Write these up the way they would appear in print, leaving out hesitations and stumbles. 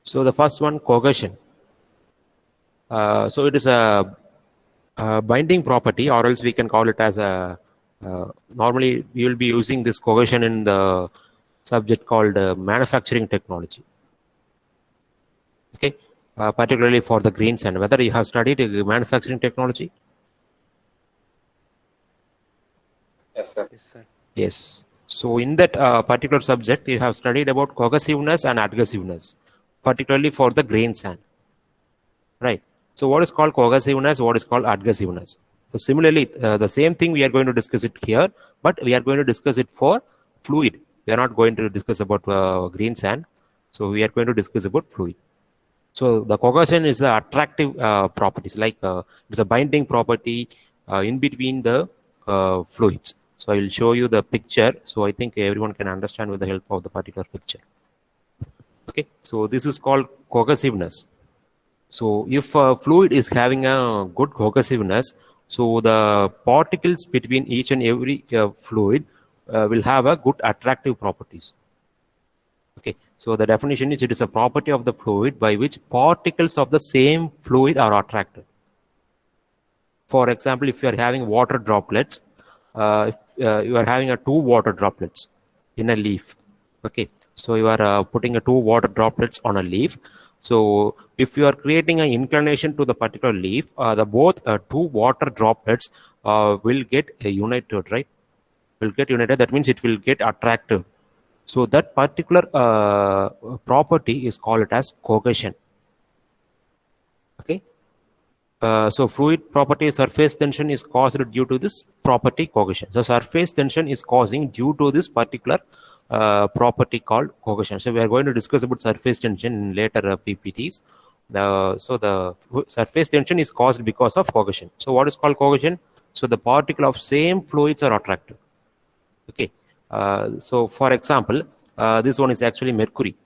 So the first one, cohesion. So it is a binding property, or else we can call it as a. Normally, we will be using this cohesion in the subject called manufacturing technology. Okay, particularly for the green sand. Whether you have studied manufacturing technology? Yes, sir. Yes, sir. Yes. So in that particular subject, you have studied about cohesiveness and adhesiveness, particularly for the grain sand, right? So what is called cohesiveness? What is called adhesiveness? So similarly, the same thing we are going to discuss it here, but we are going to discuss it for fluid. We are not going to discuss about green sand. So we are going to discuss about fluid. So the cohesion is the attractive properties, like it's a binding property in between the fluids. So I will show you the picture. So I think everyone can understand with the help of the particular picture. Okay, so this is called cohesiveness. So if a fluid is having a good cohesiveness, so the particles between each and every fluid will have a good attractive properties. Okay, so the definition is it is a property of the fluid by which particles of the same fluid are attracted. For example, if you are having water droplets, if, you are having a two water droplets in a leaf. Okay, so you are putting a two water droplets on a leaf. So if you are creating an inclination to the particular leaf, the both two water droplets will get united, right? Will get united. That means it will get attractive. So that particular property is called as cohesion. Okay. So fluid property surface tension is caused due to this property cohesion. So surface tension is causing due to this particular property called cohesion. So we are going to discuss about surface tension in later PPTs. So the surface tension is caused because of cohesion. So what is called cohesion? So the particle of same fluids are attracted. Okay, so for example, this one is actually mercury.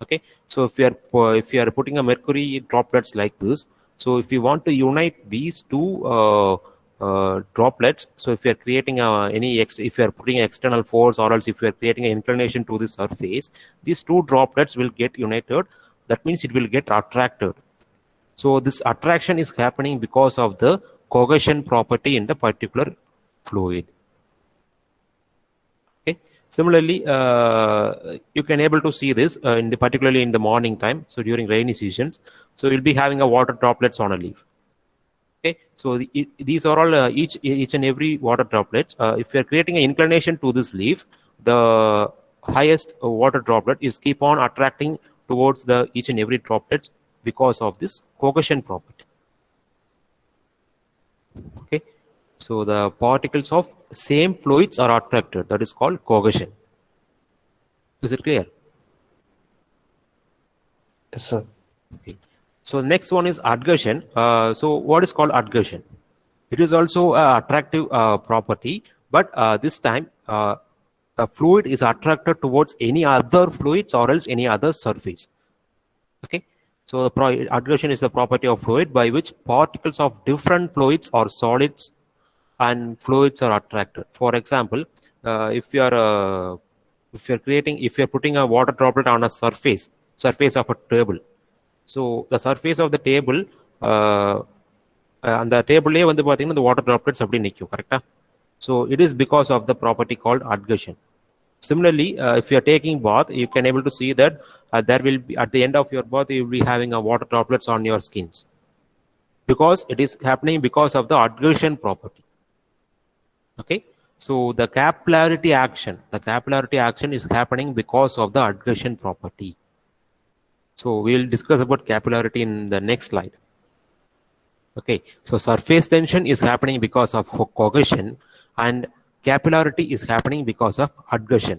Okay, so if you are putting a mercury droplets like this, so if you want to unite these two droplets, so if you are creating if you are putting external force, or else if you are creating an inclination to the surface, these two droplets will get united. That means it will get attracted. So this attraction is happening because of the cohesion property in the particular fluid. Okay. Similarly, you can able to see this in the particularly in the morning time. So during rainy seasons, so you'll be having a water droplets on a leaf. Okay. So these are all each and every water droplets. If you are creating an inclination to this leaf, the highest water droplet is keep on attracting towards the each and every droplets because of this cohesion property. Okay. So the particles of same fluids are attracted. That is called cohesion. Is it clear? Yes, sir. Okay. So next one is adhesion. So what is called adhesion? It is also an attractive property, but this time a fluid is attracted towards any other fluids or else any other surface. Okay. So adhesion is the property of fluid by which particles of different fluids or solids and fluids are attracted. For example, if you are if you're putting a water droplet on a surface of a table, so the surface of the table அந்த டேபிள்லேயே வந்து பார்த்தீங்கன்னா இந்த water droplets அப்படி நிற்கும் கரெக்டாக. So it is because of the property called adhesion. Similarly, if you are taking bath, you can able to see that there will be at the end of your bath you will be having a water droplets on your skins because it is happening because of the adhesion property. Okay, so the capillarity action is happening because of the adhesion property. So we will discuss about capillarity in the next slide. Okay, so surface tension is happening because of cohesion and capillarity is happening because of adhesion.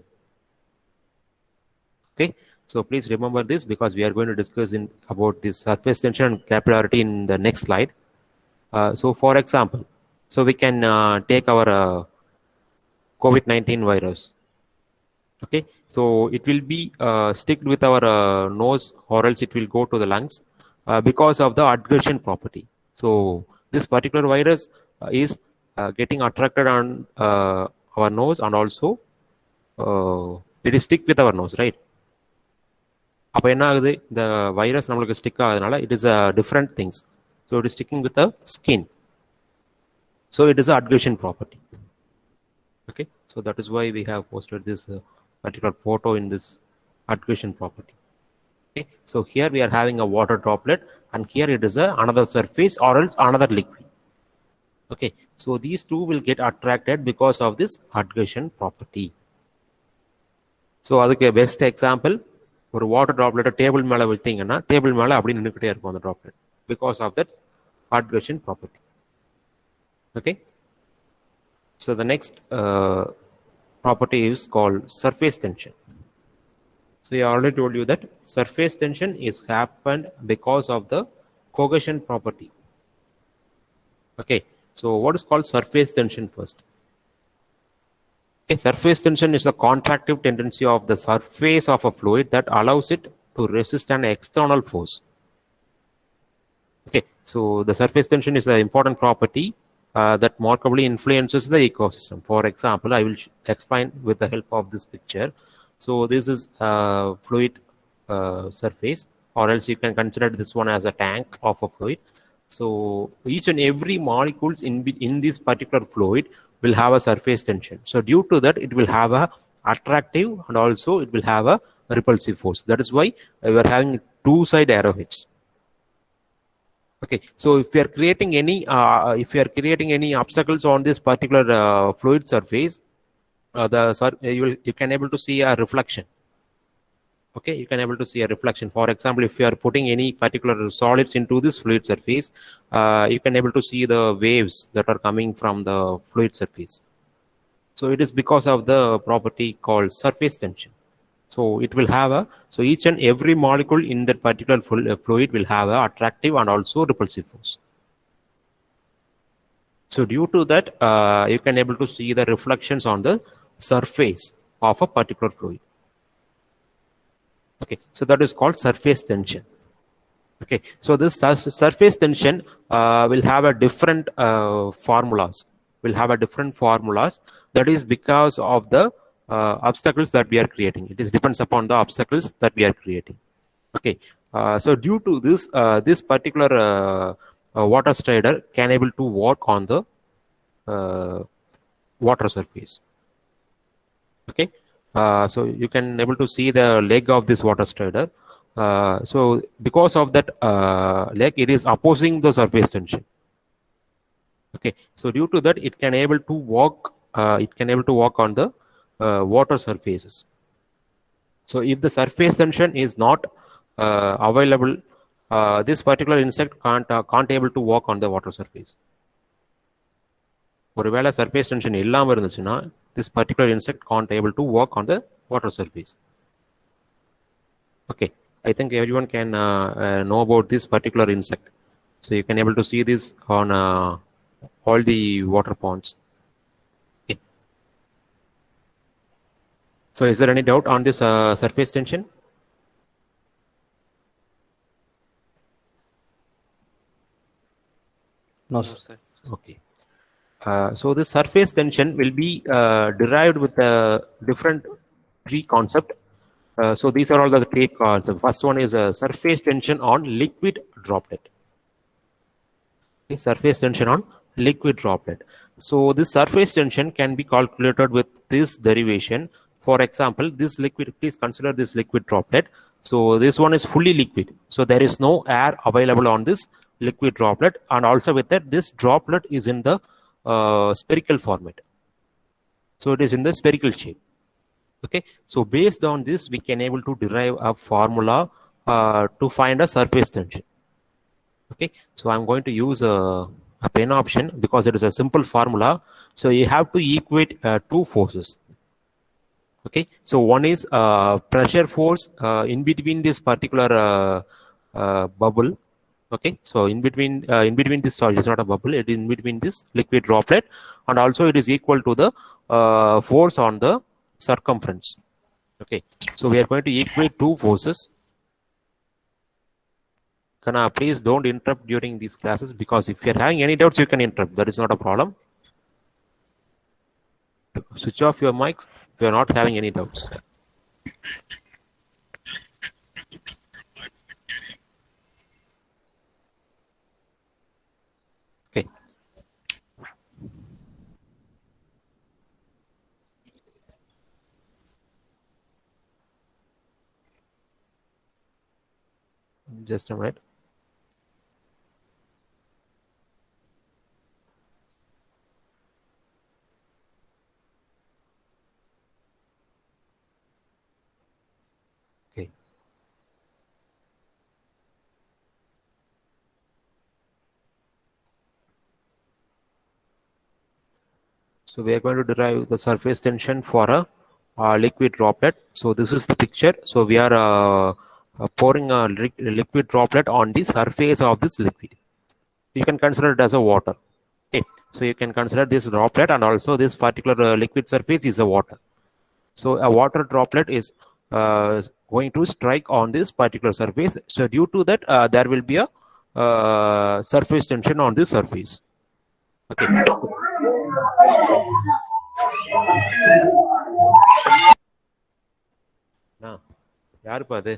Okay, so please remember this because we are going to discuss about this surface tension and capillarity in the next slide. So for example, so we can take our COVID-19 virus. Okay, so it will be sticked with our nose or else it will go to the lungs because of the adhesion property. So this particular virus is getting attracted on our nose and also it is stick with our nose, right? அப்போ என்ன ஆகுது, இந்த virus நம்மளுக்கு stick ஆகுதுனால it is a different things. So it is sticking with a skin. So it is a adhesion property. Okay, so that is why we have posted this particular photo in this adhesion property. Okay, so here we are having a water droplet, and here it is another surface or else another liquid. Okay, so these two will get attracted because of this adhesion property. So அதுக்கு best example, ஒரு water ட்ராப்லெட்டை table மேலே விட்டீங்கன்னா table மேலே அப்படி நின்றுக்கிட்டே இருக்கும் அந்த droplet, because of that adhesion property. Okay, so the next property is called surface tension. So I already told you that surface tension is happened because of the cohesion property. Okay, so what is called surface tension first? Okay, surface tension is a contractive tendency of the surface of a fluid that allows it to resist an external force. Okay, so the surface tension is an important property that markedly influences the ecosystem. For example, I will explain with the help of this picture. So this is a fluid surface, or else you can consider this one as a tank of a fluid. So each and every molecules in this particular fluid will have a surface tension. So due to that, it will have a attractive and also it will have a repulsive force. That is why we are having two-side arrowheads. Okay, so if you are creating any obstacles on this particular fluid surface, you can able to see a reflection. Okay, you can able to see a reflection. For example, if you are putting any particular solids into this fluid surface, you can able to see the waves that are coming from the fluid surface. So it is because of the property called surface tension. So it will have so each and every molecule in that particular fluid will have a attractive and also repulsive force. So due to that, you can able to see the reflections on the surface of a particular fluid. Okay, so that is called surface tension. Okay, so this surface tension will have a different formulas. That is because of the obstacles that we are creating. It is depends upon the obstacles that we are creating. Okay, so due to this, this particular water strider can able to walk on the water surface. Okay, so you can able to see the leg of this water strider. So because of that leg, it is opposing the surface tension. Okay, so due to that, it can able to walk. It can able to walk on the water surfaces. So if the surface tension is not available, this particular insect can't able to walk on the water surface. ஒருவேளை surface tension இல்லாமல் இருந்துச்சுன்னா this particular insect can't able to walk on the water surface. Okay, I think everyone can know about this particular insect. So you can able to see this on all the water ponds. Okay. So is there any doubt on this surface tension? No, sir. Okay. So this surface tension will be derived with a different tree concept. So these are all the tree concepts. The first one is a surface tension on liquid droplet. Okay, surface tension on liquid droplet. So this surface tension can be calculated with this derivation. For example, this liquid, please consider this liquid droplet. So this one is fully liquid. So there is no air available on this liquid droplet, and also with that, this droplet is in the spherical format. So it is in the spherical shape. Okay, so based on this, we can able to derive a formula to find a surface tension. Okay, so I'm going to use a pen option because it is a simple formula. So you have to equate two forces. Okay, so one is pressure force in between this particular bubble. Okay, so in between this, sorry, it's not a bubble, it is in between this liquid droplet, and also it is equal to the force on the circumference. Okay, so we are going to equate two forces. Kana, please don't interrupt during these classes, because if you are having any doubts, you can interrupt. That is not a problem. Switch off your mics if you are not having any doubts. Just a minute. Okay. So we are going to derive the surface tension for a liquid droplet. So this is the picture. So we are pouring a liquid droplet on the surface of this liquid. You can consider it as a water. Okay. So you can consider this droplet, and also this particular liquid surface is a water. So a water droplet is going to strike on this particular surface. So due to that, there will be a surface tension on this surface. Okay. யாருப்பா அது?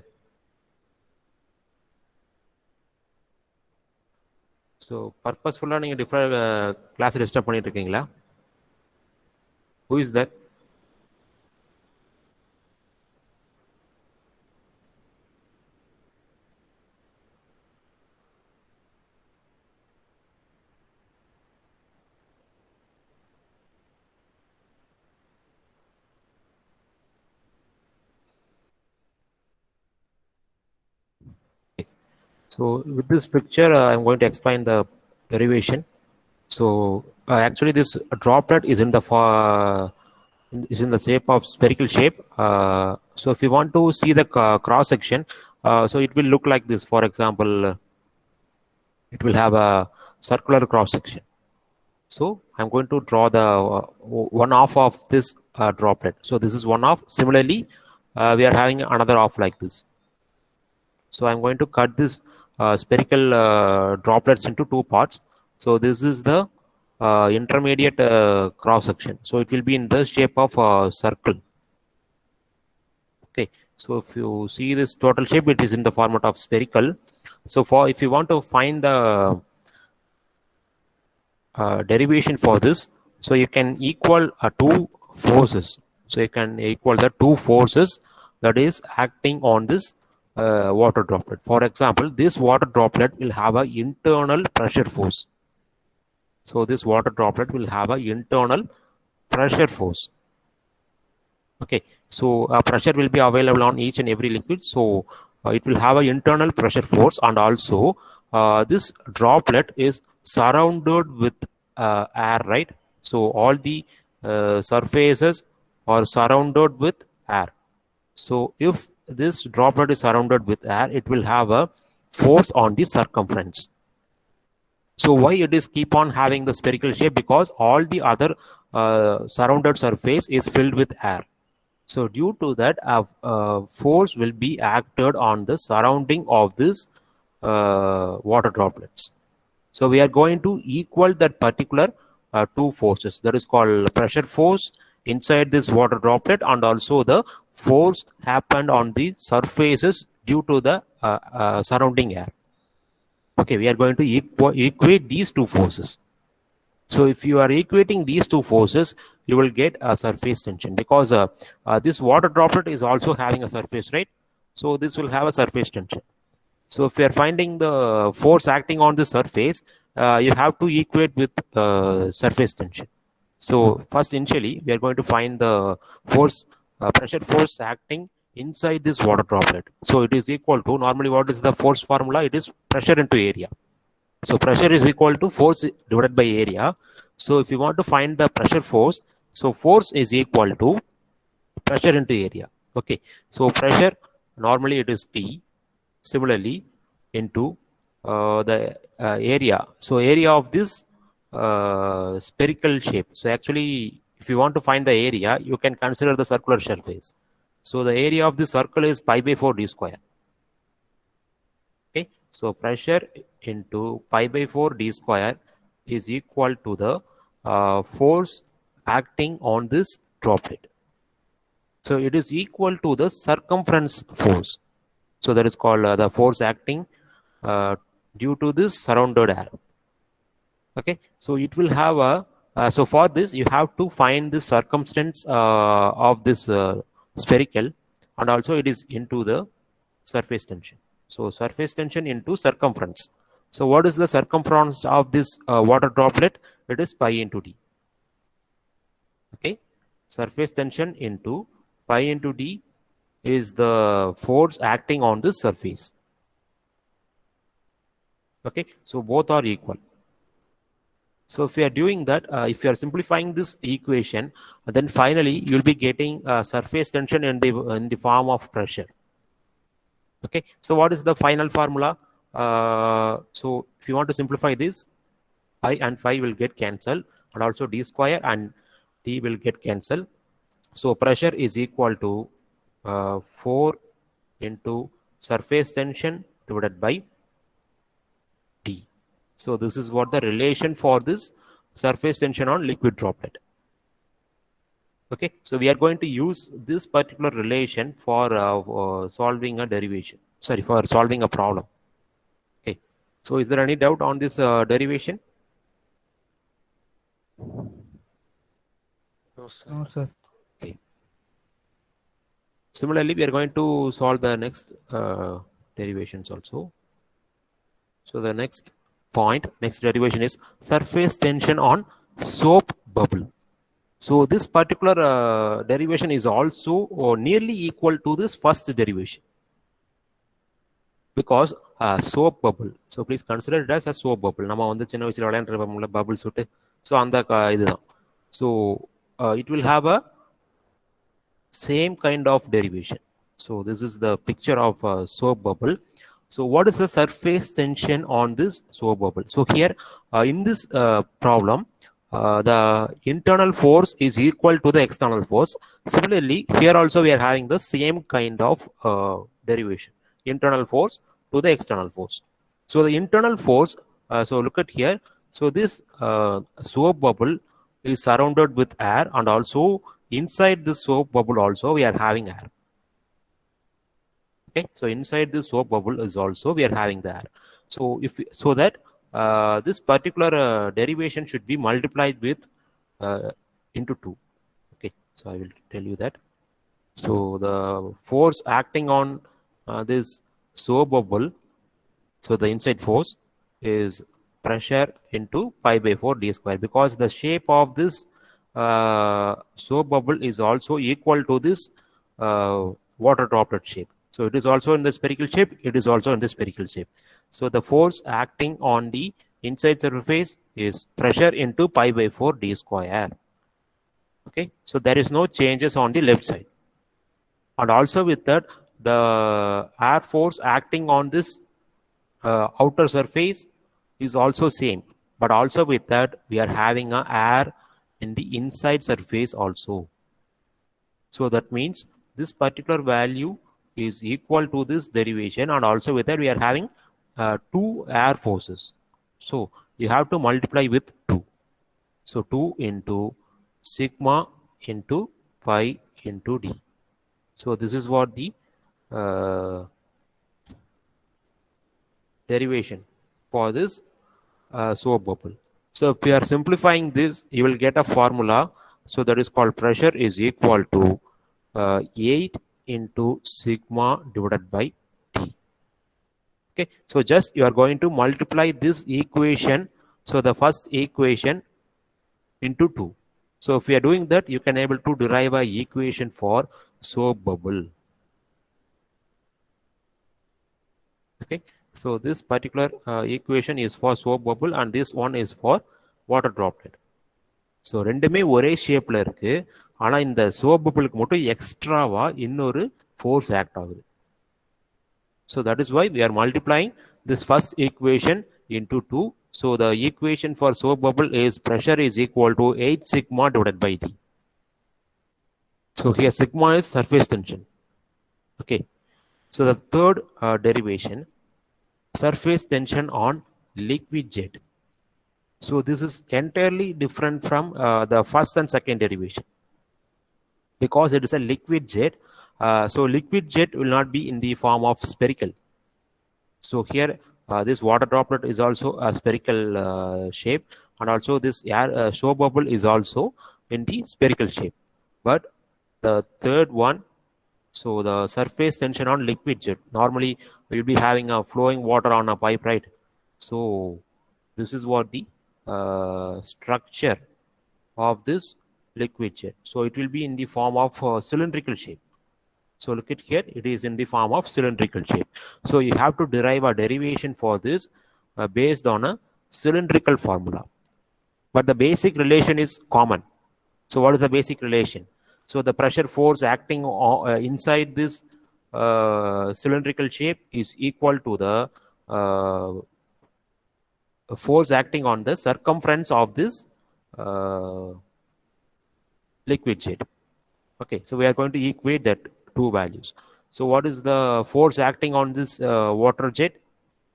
So பர்பஸ்ஃபுல்லாக நீங்கள் different class disturb பண்ணிட்டு இருக்கீங்களா? Who is that? So with this picture, I'm going to explain the derivation. So actually, this droplet is in the shape of spherical shape. So if you want to see the cross section, so it will look like this. For example, it will have a circular cross section. So I'm going to draw the one half of this droplet. So this is one half. Similarly, we are having another half like this. So I'm going to cut this spherical droplets into two parts. So this is the intermediate cross section. So it will be in the shape of a circle. Okay. So if you see this total shape, it is in the format of spherical. So if you want to find the derivation for this, so you can equal two forces. So you can equal the two forces that is acting on this water droplet. For example, this water droplet will have an internal pressure force. So this water droplet will have an internal pressure force. Okay, so pressure will be available on each and every liquid. So it will have an internal pressure force, and also this droplet is surrounded with air, right? So all the surfaces are surrounded with air. So if this droplet is surrounded with air, it will have a force on the circumference. So why it is keep on having the spherical shape? Because all the other surrounded surface is filled with air. So due to that, force will be acted on the surrounding of this water droplets. So we are going to equal that particular two forces. That is called pressure force inside this water droplet, and also the force happened on the surfaces due to the surrounding air. Okay, we are going to equate these two forces. So if you are equating these two forces, you will get a surface tension, because this water droplet is also having a surface, right? So this will have a surface tension. So if you are finding the force acting on the surface, you have to equate with surface tension. So first, initially, we are going to find the force, pressure force acting inside this water droplet. So it is equal to, normally what is the force formula? It is pressure into area. So pressure is equal to force divided by area. So if you want to find the pressure force, so force is equal to pressure into area. Okay. So pressure, normally it is P. Similarly, into the area. So area of this spherical shape. So actually, if you want to find the area, you can consider the circular surface. So the area of the circle is pi by 4 d square. Okay. So pressure into pi by 4 d square is equal to the force acting on this droplet. So it is equal to the circumference force. So that is called the force acting due to this surrounded air. Okay, so it will have a so for this you have to find the circumstance of this spherical, and also it is into the surface tension. So surface tension into circumference. So what is the circumference of this water droplet? It is pi into d. Okay, surface tension into pi into d is the force acting on this surface. Okay, so both are equal. So if you are doing that, if you are simplifying this equation, then finally you'll be getting surface tension in the form of pressure. Okay, so what is the final formula? So if you want to simplify this, I and phi will get cancelled, and also d square and d will get cancelled. So pressure is equal to 4 into surface tension divided by d. So this is what the relation for this surface tension on liquid droplet. Okay, so we are going to use this particular relation for solving a derivation. Sorry, for solving a problem. Okay, so is there any doubt on this derivation? No, sir. No, sir. Okay. Similarly, we are going to solve the next derivations also. So the next derivation is surface tension on soap bubble. So this particular derivation is also nearly equal to this first derivation, because soap bubble. So please consider it as a soap bubble. நம்ம வந்து சின்ன வயசுல விளையாண்டுற bubbles விட்டு, so அந்த இதுதான். So it will have a same kind of derivation. So this is the picture of a soap bubble. So what is the surface tension on this soap bubble? So here in this problem, the internal force is equal to the external force. Similarly, here also we are having the same kind of derivation, internal force to the external force. So the internal force, so look at here. So this soap bubble is surrounded with air, and also inside the soap bubble also we are having air. Okay, so inside the soap bubble is also we are having the air. So if so that this particular derivation should be multiplied with into 2. Okay, so I will tell you that. So the force acting on this soap bubble, so the inside force is pressure into pi by 4 d square, because the shape of this soap bubble is also equal to this water droplet shape. So it is also in the spherical shape, it is also in the spherical shape. So the force acting on the inside surface is pressure into pi by 4 d square. Okay, so there is no changes on the left side. And also with that, the air force acting on this outer surface is also same. But also with that, we are having a air in the inside surface also. So that means this particular value is equal to this derivation, and also with that we are having 2 air forces. So you have to multiply with 2. So 2 into sigma into pi into d. So this is what the derivation for this soap bubble. So if we are simplifying this, you will get a formula. So that is called pressure is equal to 8 into sigma divided by t. Okay, so just you are going to multiply this equation, so the first equation, into 2. So if we are doing that, you can able to derive a equation for soap bubble. Okay, so this particular equation is for soap bubble, and this one is for water droplet. So ரெண்டுமே ஒரே ஷேப்பில் இருக்குது, ஆனால் இந்த soap பபிளுக்கு மட்டும் எக்ஸ்ட்ராவாக இன்னொரு force act ஆகுது. So that is why we are multiplying this first equation into 2. So the equation for soap bubble is pressure is equal to 8 sigma divided by d. So here sigma is surface tension. Okay, so the third derivation, surface tension on liquid jet. So this is entirely different from the first and second derivation, because it is a liquid jet. So liquid jet will not be in the form of spherical. So here this water droplet is also a spherical shape, and also this air soap bubble is also in the spherical shape. But the third one So the surface tension on liquid jet. Normally, you'll be having a flowing water on a pipe, right? So this is what the structure of this liquid jet. So it will be in the form of cylindrical shape. So look at here, it is in the form of cylindrical shape. So you have to derive a derivation for this based on a cylindrical formula. But the basic relation is common. So what is the basic relation? So the pressure force acting inside this cylindrical shape is equal to the uh, force acting on the circumference of this uh, liquid jet. Okay, so we are going to equate that two values. So what is the force acting on this water jet?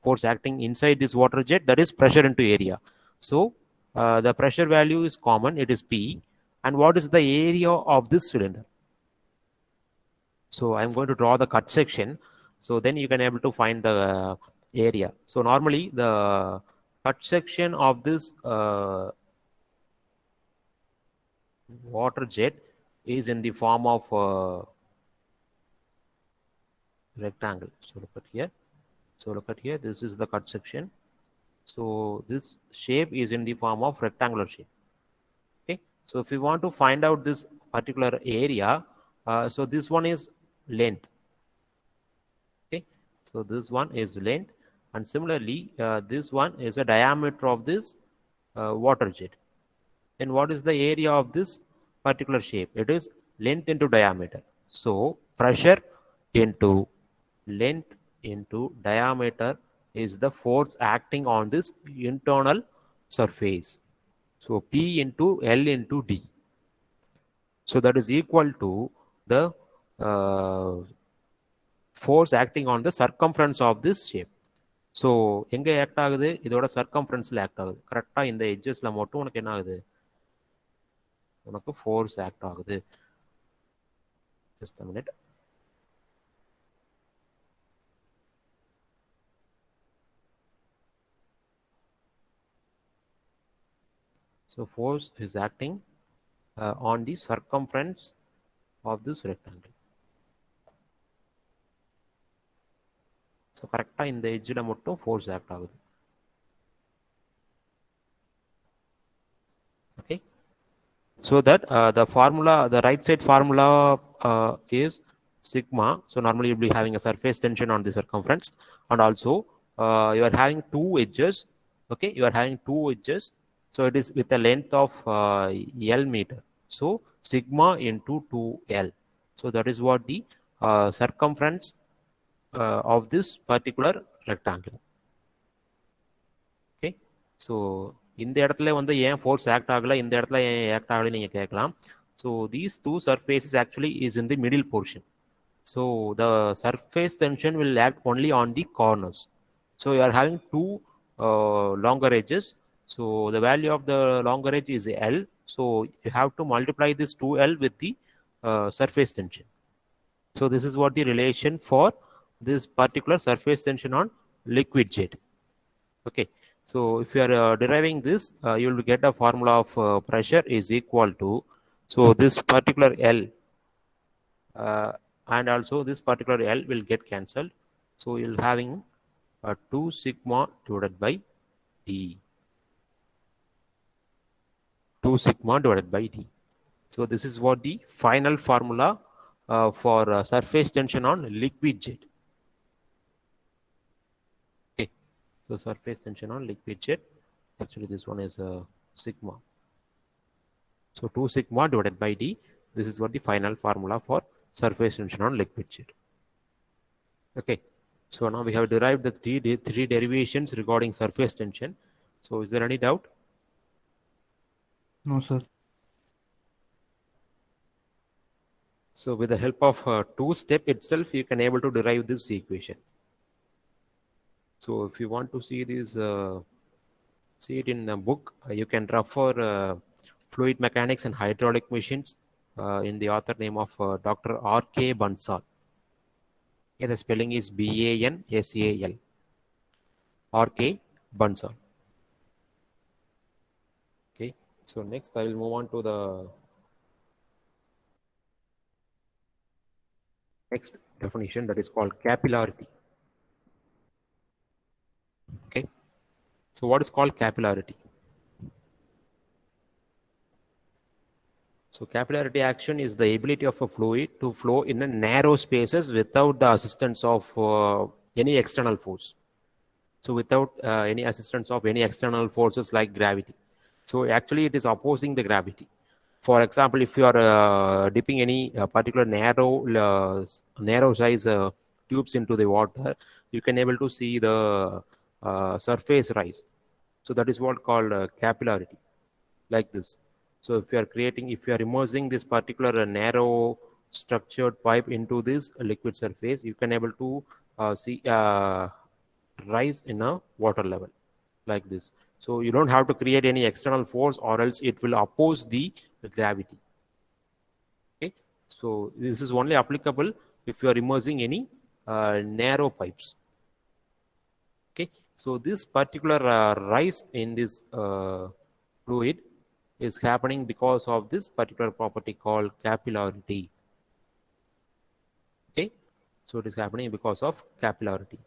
Force acting inside this water jet, that is pressure into area. So the pressure value is common, it is P. And what is the area of this cylinder? So I'm going to draw the cut section. So then you can able to find the area. So normally the cut section of this water jet is in the form of rectangle. So look at here. So look at here. This is the cut section. So this shape is in the form of rectangular shape. Okay. So if you want to find out this particular area, so this one is length. Okay. So this one is length, and similarly, this one is a diameter of this water jet. Then what is the area of this particular shape? It is length into diameter. So pressure into length into diameter is the force acting on this internal surface. So P into L into D. So that is equal to the uh, force acting on the circumference of this shape. So எங்கே act ஆகுது? இதோட சர்க்கம்ஃபரன்ஸில் act ஆகுது. கரெக்டாக இந்த எட்ஜஸில் மட்டும் உனக்கு என்ன ஆகுது? உனக்கு ஃபோர்ஸ் ஆக்ட் ஆகுது. Just a minute. So force is acting on the circumference of this rectangle. So கரெக்டாக இந்த எட்ஜில் மட்டும் ஃபோர்ஸ் ஆக்ட் ஆகுது. Okay. So that the formula, the right side formula is sigma. So normally you'll be having a surface tension on the circumference, and also you are having two edges. Okay, you are having two edges. So it is with a length of L meter. So sigma into 2L. So that is what the circumference of this particular rectangle. Okay. So இந்த இடத்துல வந்து ஏன் force act ஆகலை, இந்த இடத்துல ஏன் act ஆகலை நீங்கள் கேட்கலாம். So these two surfaces actually is in the middle portion. So the surface tension will act only on the corners. So you are having two longer edges. So the value of the longer edge is L. So you have to multiply this 2L with the surface tension. So this is what the relation for this particular surface tension on liquid jet. Okay. So if you are deriving this, you will get a formula of pressure is equal to, so this particular L and also this particular L will get cancelled. So you'll having 2 sigma divided by D. 2 sigma divided by D. So this is what the final formula for surface tension on liquid jet. Okay. So surface tension on liquid jet. Actually, this one is sigma. So 2 sigma divided by D. This is what the final formula for surface tension on liquid jet. Okay. So now we have derived the three derivations regarding surface tension. So is there any doubt? No, sir. So with the help of two-step itself, you can able to derive this equation. So if you want to see this, see it in a book, you can refer Fluid Mechanics and Hydraulic Machines in the author name of Dr. R.K. Bansal. Yeah, the spelling is B-A-N-S-A-L. R.K. Bansal. Okay, so next I will move on to the Next definition, that is called capillarity. Okay. So what is called capillarity? So capillarity action is the ability of a fluid to flow in a narrow spaces without the assistance of any external force. So without any assistance of any external forces like gravity. So actually it is opposing the gravity. For example, if you are dipping any particular narrow size tubes into the water, you can able to see the surface rise. So that is what called capillarity, like this. So if you are immersing this particular narrow structured pipe into this liquid surface, you can able to see rise in a water level like this. So you don't have to create any external force, or else it will oppose the gravity. Okay, so this is only applicable if you are immersing any narrow pipes. Okay, so this particular rise in this fluid is happening because of this particular property called capillarity. Okay, so it is happening because of capillarity.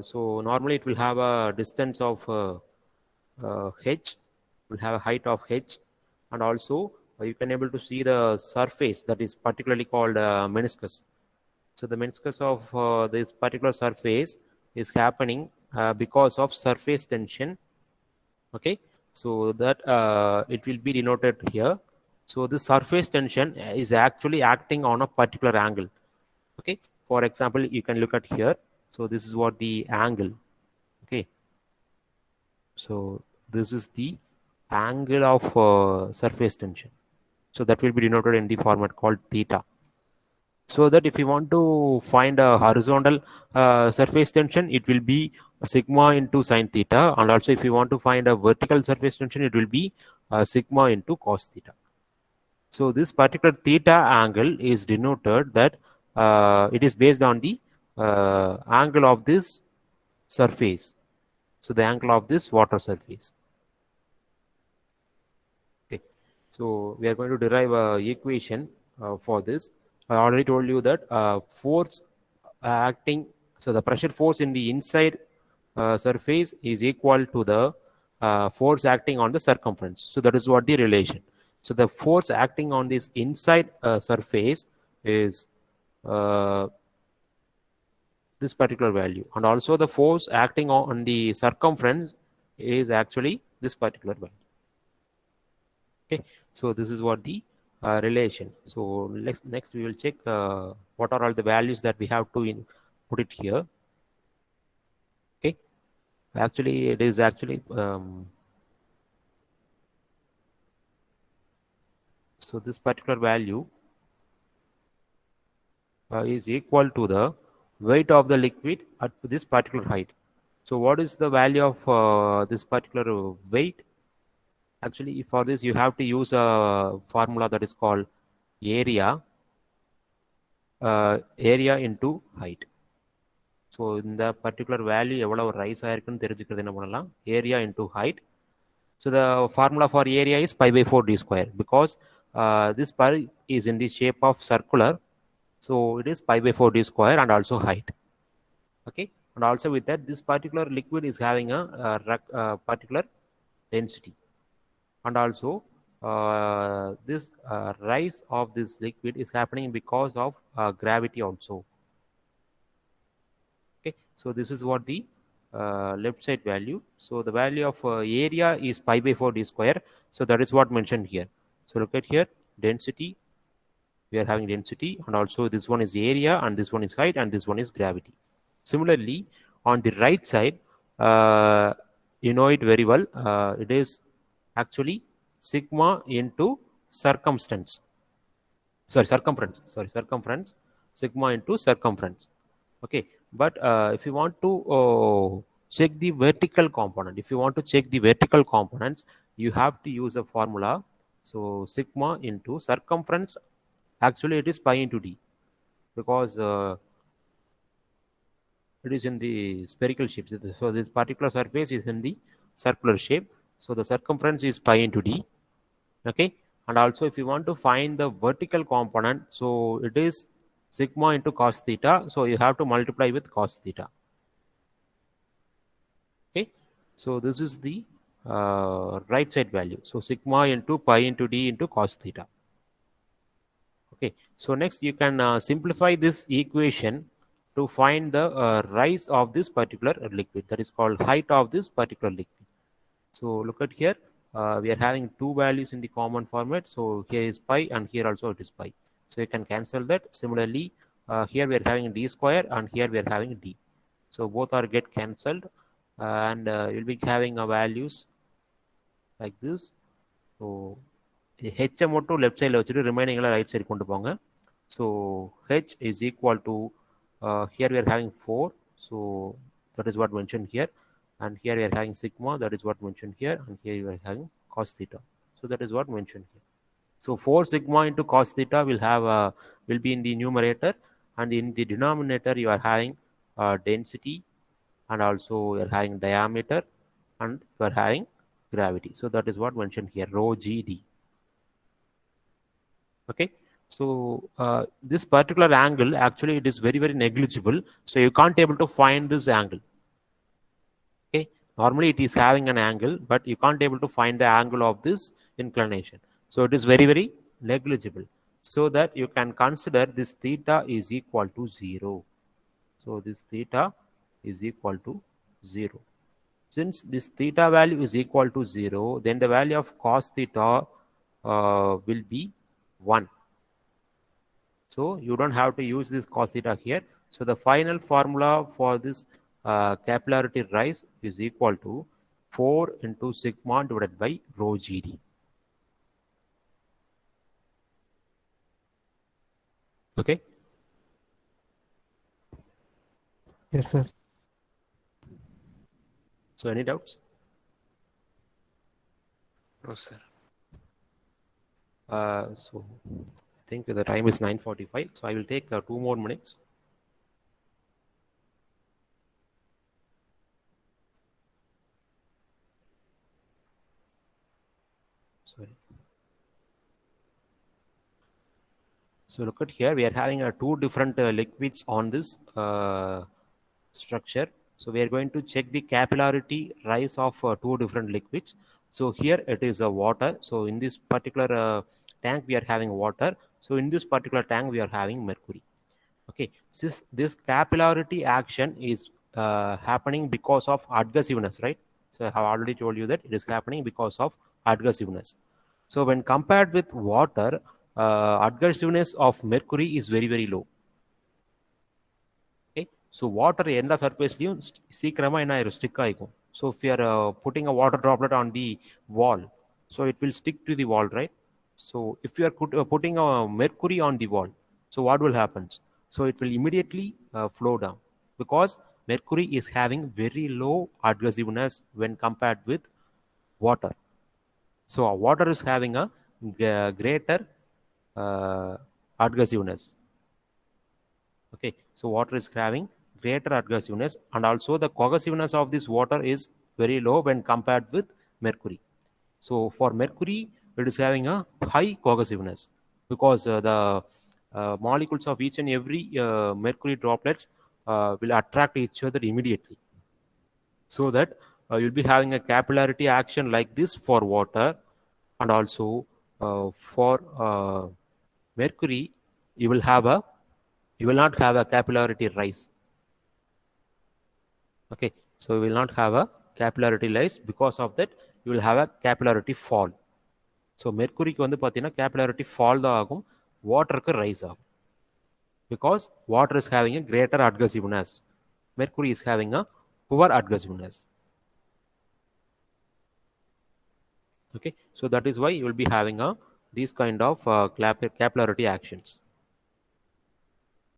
So normally it will have a distance of h, will have a height of h, and also you can able to see the surface, that is particularly called meniscus. So the meniscus of this particular surface is happening because of surface tension. Okay, so that it will be denoted here. So the surface tension is actually acting on a particular angle. Okay, for example, you can look at here. So this is what the angle. Okay, so this is the angle of surface tension. So that will be denoted in the format called theta. So that if you want to find a horizontal surface tension, it will be sigma into sine theta, and also if you want to find a vertical surface tension, it will be sigma into cos theta. So this particular theta angle is denoted that it is based on the angle of this surface. So the angle of this water surface. Okay. So we are going to derive a equation for this. I already told you that force acting, so the pressure force in the inside surface is equal to the force acting on the circumference. So that is what the relation. So the force acting on this inside surface is uh, this particular value, and also the force acting on the circumference is actually this particular value. Okay, so this is what the relation. So next we will check what are all the values that we have to put it here. Okay, actually it is actually so this particular value is equal to the weight of the liquid at this particular height. So what is the value of this particular weight? Actually, for this you have to use a formula that is called area into height. So இந்த particular value எவ்வளோ rise ஆயிருக்குன்னு தெரிஞ்சுக்கிறது என்ன பண்ணலாம், area into height. So the formula for area is pi by 4d square, because this pi is in the shape of circular, so it is pi by 4d square and also height. Okay, and also with that, this particular liquid is having a particular density, and also this rise of this liquid is happening because of gravity also. Okay, so this is what the left side value. So the value of area is pi by 4d square. So that is what mentioned here. So look at here, density. We are having density, and also this one is area, and this one is height, and this one is gravity. Similarly, on the right side, you know it very well. It is actually sigma into circumference. Circumference. Sigma into circumference. Okay, but if you want to check the vertical component, you have to use a formula. So sigma into circumference, actually it is pi into d, because it is in the spherical shape. So this particular surface is in the circular shape, so the circumference is pi into d. Okay, And also if you want to find the vertical component, so it is sigma into cos theta, so you have to multiply with cos theta. Okay, so this is the right side value, so sigma into pi into d into cos theta. Okay, so next you can simplify this equation to find the rise of this particular liquid, that is called height of this particular liquid. So look at here, we are having two values in the common format. So here is pi and here also it is pi. So you can cancel that. Similarly, here we are having d square and here we are having d. So both are get cancelled, and you'll be having values like this. So h மட்டும் left side வச்சுட்டு remaining எல்லாம் right side கொண்டு போங்க. So h is equal to here we are having 4. So that is what mentioned here, and here we are having sigma, that is what mentioned here, and here you are having cos theta. So that is what mentioned here. So 4 sigma into cos theta will have will be in the numerator, and in the denominator you are having density, and also you are having diameter, and you are having gravity. So that is what mentioned here, rho gd. Okay, so this particular angle actually it is very negligible, so you can't able to find this angle. Okay, normally it is having an angle, but you can't able to find the angle of this inclination, so it is very negligible, so that you can consider this theta is equal to 0. So this theta is equal to 0. Since this theta value is equal to 0, then the value of cos theta will be 1. So you don't have to use this cos theta here. So the final formula for this capillarity rise is equal to 4 into sigma divided by rho gd. Okay. Yes, sir. So any doubts? No, sir. So I think the time is 9:45. So I will take 2 more minutes. Sorry. So look at here, we are having two different liquids on this structure. So we are going to check the capillarity rise of two different liquids. So here it is a water. So in this particular tank we are having water. So in this particular tank we are having mercury. Okay, since this capillarity action is happening because of adhesiveness, right? So I have already told you that it is happening because of adhesiveness. So when compared with water, adhesiveness of mercury is very low. Okay, so water எந்த சர்ஃபேஸ்லையும் சீக்கிரமா என்ன ஆயிரும், stick ஆயிக்கும். So if you are putting a water droplet on the wall, so it will stick to the wall, right? So if you are putting a mercury on the wall, so what will happen? So it will immediately flow down, because mercury is having very low adhesiveness when compared with water. So water is having a greater adhesiveness. Okay, so water is having greater adhesiveness, and also the cohesiveness of this water is very low when compared with mercury. So for mercury it is having a high cohesiveness, because the molecules of each and every mercury droplets will attract each other immediately, so that you'll be having a capillarity action like this for water, and also for mercury you will have a you will not have a capillarity rise. Okay, so you will not have a capillarity rise, because of that you will have a capillarity fall. So mercuryக்கு வந்து பார்த்தீங்கன்னா capillarity fall தான் ஆகும், வாட்டருக்கு rice ஆகும், because water is having a greater adhesiveness, mercury is having a poor adhesiveness. Okay, so that is why you will be having a these kind of capillarity actions.